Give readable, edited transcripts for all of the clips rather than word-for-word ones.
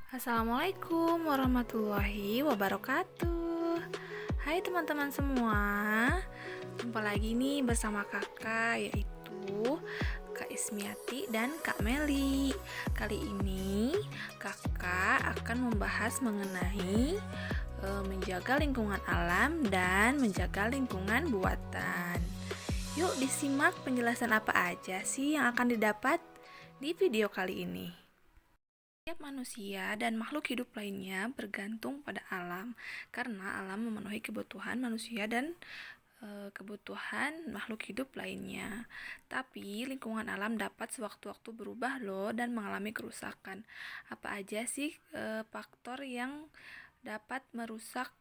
Assalamualaikum warahmatullahi wabarakatuh. Hai teman-teman semua, jumpa lagi nih bersama kakak, yaitu Kak Ismiati dan Kak Meli. Kali ini kakak akan membahas mengenai menjaga lingkungan alam dan menjaga lingkungan buatan. Yuk disimak penjelasan apa aja sih yang akan didapat di video kali ini. Setiap manusia dan makhluk hidup lainnya bergantung pada alam, karena alam memenuhi kebutuhan manusia dan kebutuhan makhluk hidup lainnya. Tapi lingkungan alam dapat sewaktu-waktu berubah loh dan mengalami kerusakan. Apa aja sih faktor yang dapat merusak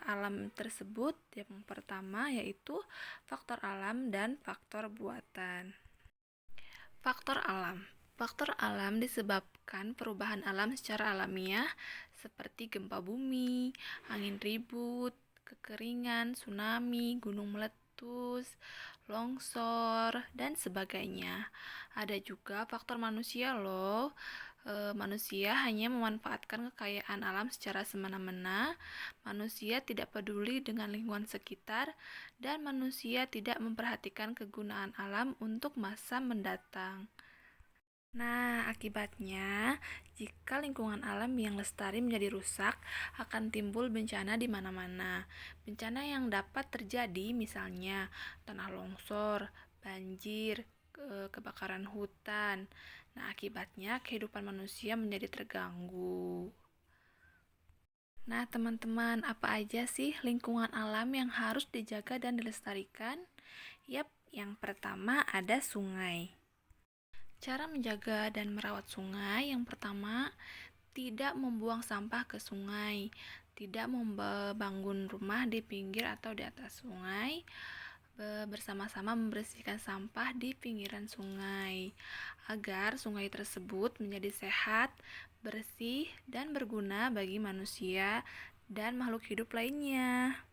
alam tersebut? Yang pertama yaitu faktor alam dan faktor buatan. Faktor alam. Faktor alam disebabkan perubahan alam secara alamiah seperti gempa bumi, angin ribut, kekeringan, tsunami, gunung meletus, longsor, dan sebagainya. Ada juga faktor manusia loh. Manusia hanya memanfaatkan kekayaan alam secara semena-mena. Manusia tidak peduli dengan lingkungan sekitar, dan manusia tidak memperhatikan kegunaan alam untuk masa mendatang. Nah, akibatnya, jika lingkungan alam yang lestari menjadi rusak, akan timbul bencana di mana-mana. Bencana yang dapat terjadi misalnya tanah longsor, banjir, kebakaran hutan. Nah, akibatnya kehidupan manusia menjadi terganggu. Nah, teman-teman, apa aja sih lingkungan alam yang harus dijaga dan dilestarikan? Yap, yang pertama ada sungai. Cara menjaga dan merawat sungai, yang pertama, tidak membuang sampah ke sungai, tidak membangun rumah di pinggir atau di atas sungai, bersama-sama membersihkan sampah di pinggiran sungai, agar sungai tersebut menjadi sehat, bersih, dan berguna bagi manusia dan makhluk hidup lainnya.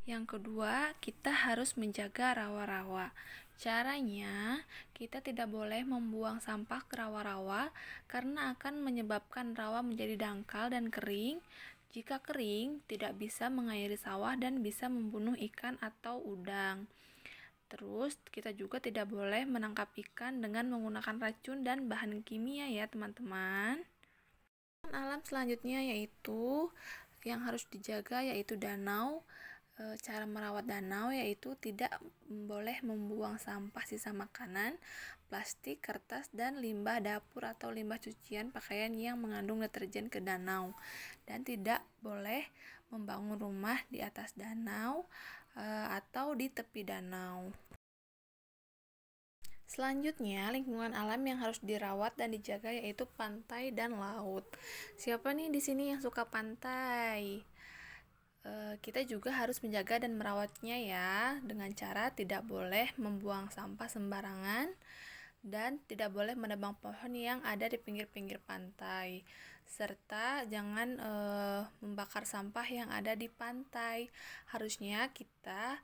Yang kedua, kita harus menjaga rawa-rawa. Caranya, kita tidak boleh membuang sampah ke rawa-rawa karena akan menyebabkan rawa menjadi dangkal dan kering. Jika kering, tidak bisa mengairi sawah dan bisa membunuh ikan atau udang. Terus, kita juga tidak boleh menangkap ikan dengan menggunakan racun dan bahan kimia ya, teman-teman. Alam selanjutnya yaitu yang harus dijaga yaitu danau. Cara merawat danau yaitu tidak boleh membuang sampah sisa makanan, plastik, kertas, dan limbah dapur atau limbah cucian pakaian yang mengandung deterjen ke danau, dan tidak boleh membangun rumah di atas danau atau di tepi danau. Selanjutnya, lingkungan alam yang harus dirawat dan dijaga yaitu pantai dan laut. Siapa nih di sini yang suka pantai? Kita juga harus menjaga dan merawatnya ya, dengan cara tidak boleh membuang sampah sembarangan dan tidak boleh menebang pohon yang ada di pinggir-pinggir pantai, serta jangan membakar sampah yang ada di pantai. Harusnya kita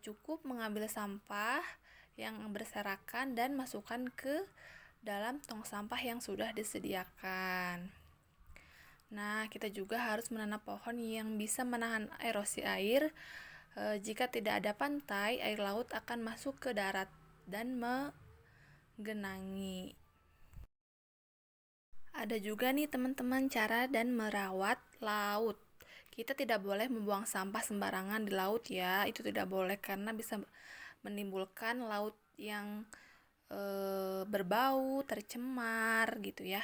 cukup mengambil sampah yang berserakan dan masukkan ke dalam tong sampah yang sudah disediakan. Nah, kita juga harus menanam pohon yang bisa menahan erosi air. Jika tidak ada pantai, air laut akan masuk ke darat dan menggenangi. Ada juga nih teman-teman cara dan merawat laut. Kita tidak boleh membuang sampah sembarangan di laut ya. Itu tidak boleh karena bisa menimbulkan laut yang berbau, tercemar gitu ya.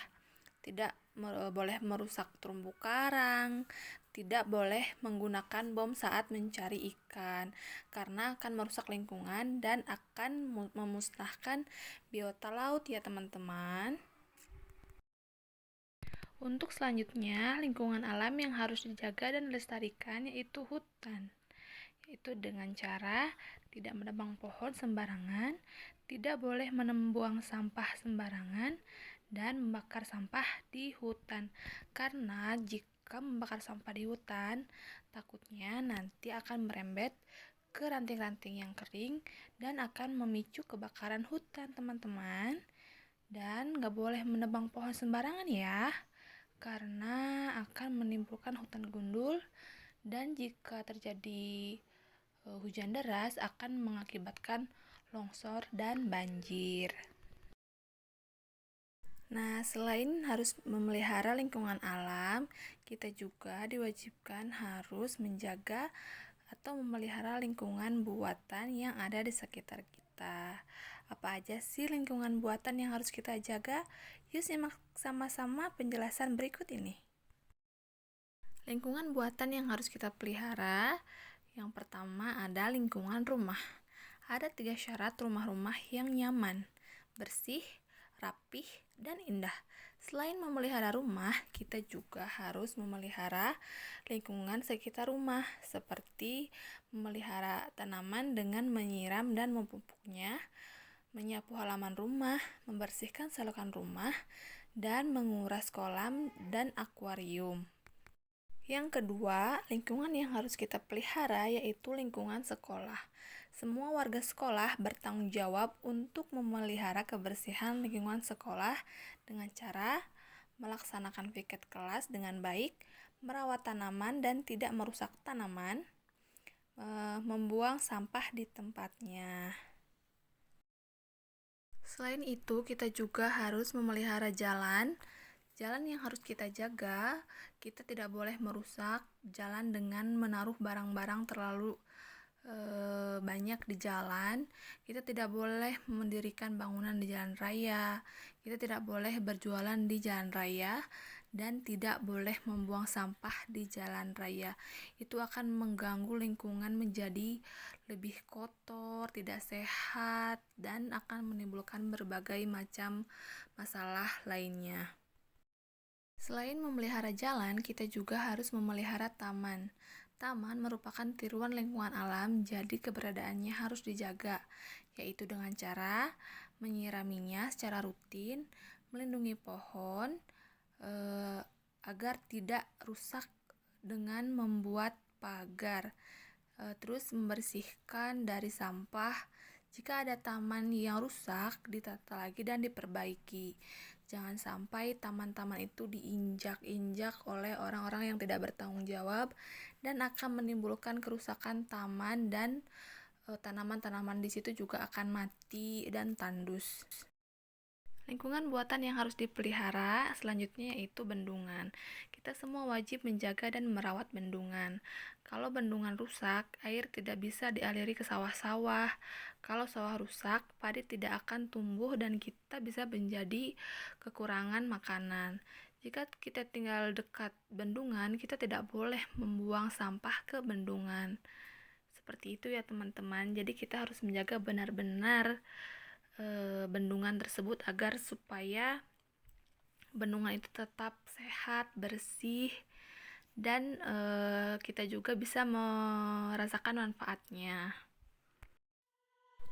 Tidak boleh merusak terumbu karang, tidak boleh menggunakan bom saat mencari ikan karena akan merusak lingkungan dan akan memusnahkan biota laut ya teman-teman. Untuk selanjutnya, lingkungan alam yang harus dijaga dan dilestarikan yaitu hutan. Yaitu dengan cara tidak menebang pohon sembarangan, tidak boleh membuang sampah sembarangan, dan membakar sampah di hutan. Karena jika membakar sampah di hutan, takutnya nanti akan merembet ke ranting-ranting yang kering dan akan memicu kebakaran hutan, teman-teman. Dan gak boleh menebang pohon sembarangan ya, karena akan menimbulkan hutan gundul dan jika terjadi hujan deras akan mengakibatkan longsor dan banjir. Nah, selain harus memelihara lingkungan alam, kita juga diwajibkan harus menjaga atau memelihara lingkungan buatan yang ada di sekitar kita. Apa aja sih lingkungan buatan yang harus kita jaga? Yuk simak sama-sama penjelasan berikut ini. Lingkungan buatan yang harus kita pelihara, yang pertama ada lingkungan rumah. Ada 3 syarat rumah-rumah yang nyaman, bersih, rapih, dan indah. Selain memelihara rumah, kita juga harus memelihara lingkungan sekitar rumah, seperti memelihara tanaman dengan menyiram dan memupuknya, menyapu halaman rumah, membersihkan selokan rumah, dan menguras kolam dan akuarium. Yang kedua, lingkungan yang harus kita pelihara yaitu lingkungan sekolah. Semua warga sekolah bertanggung jawab untuk memelihara kebersihan lingkungan sekolah dengan cara melaksanakan piket kelas dengan baik, merawat tanaman dan tidak merusak tanaman, membuang sampah di tempatnya. Selain itu, kita juga harus memelihara jalan yang harus kita jaga. Kita tidak boleh merusak jalan dengan menaruh barang-barang terlalu banyak di jalan. Kita tidak boleh mendirikan bangunan di jalan raya. Kita tidak boleh berjualan di jalan raya dan tidak boleh membuang sampah di jalan raya. Itu akan mengganggu lingkungan menjadi lebih kotor, tidak sehat, dan akan menimbulkan berbagai macam masalah lainnya. Selain memelihara jalan, kita juga harus memelihara taman. Taman merupakan tiruan lingkungan alam, jadi keberadaannya harus dijaga, yaitu dengan cara menyiraminya secara rutin, melindungi pohon agar tidak rusak dengan membuat pagar, terus membersihkan dari sampah. Jika ada taman yang rusak, ditata lagi dan diperbaiki. Jangan sampai taman-taman itu diinjak-injak oleh orang-orang yang tidak bertanggung jawab dan akan menimbulkan kerusakan taman dan tanaman-tanaman di situ juga akan mati dan tandus. Lingkungan buatan yang harus dipelihara selanjutnya yaitu bendungan. Kita semua wajib menjaga dan merawat bendungan. Kalau bendungan rusak, air tidak bisa dialiri ke sawah-sawah. Kalau sawah rusak, padi tidak akan tumbuh dan kita bisa menjadi kekurangan makanan. Jika kita tinggal dekat bendungan, kita tidak boleh membuang sampah ke bendungan. Seperti itu ya teman-teman. Jadi kita harus menjaga benar-benar bendungan tersebut agar supaya bendungan itu tetap sehat, bersih, dan kita juga bisa merasakan manfaatnya.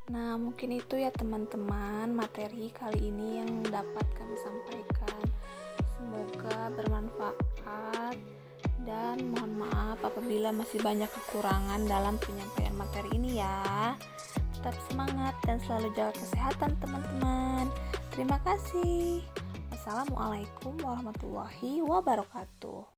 Nah, mungkin itu ya teman-teman materi kali ini yang dapat kami sampaikan. Semoga bermanfaat dan mohon maaf apabila masih banyak kekurangan dalam penyampaian materi ini ya. Tetap semangat dan selalu jaga kesehatan teman-teman. Terima kasih. Wassalamualaikum warahmatullahi wabarakatuh.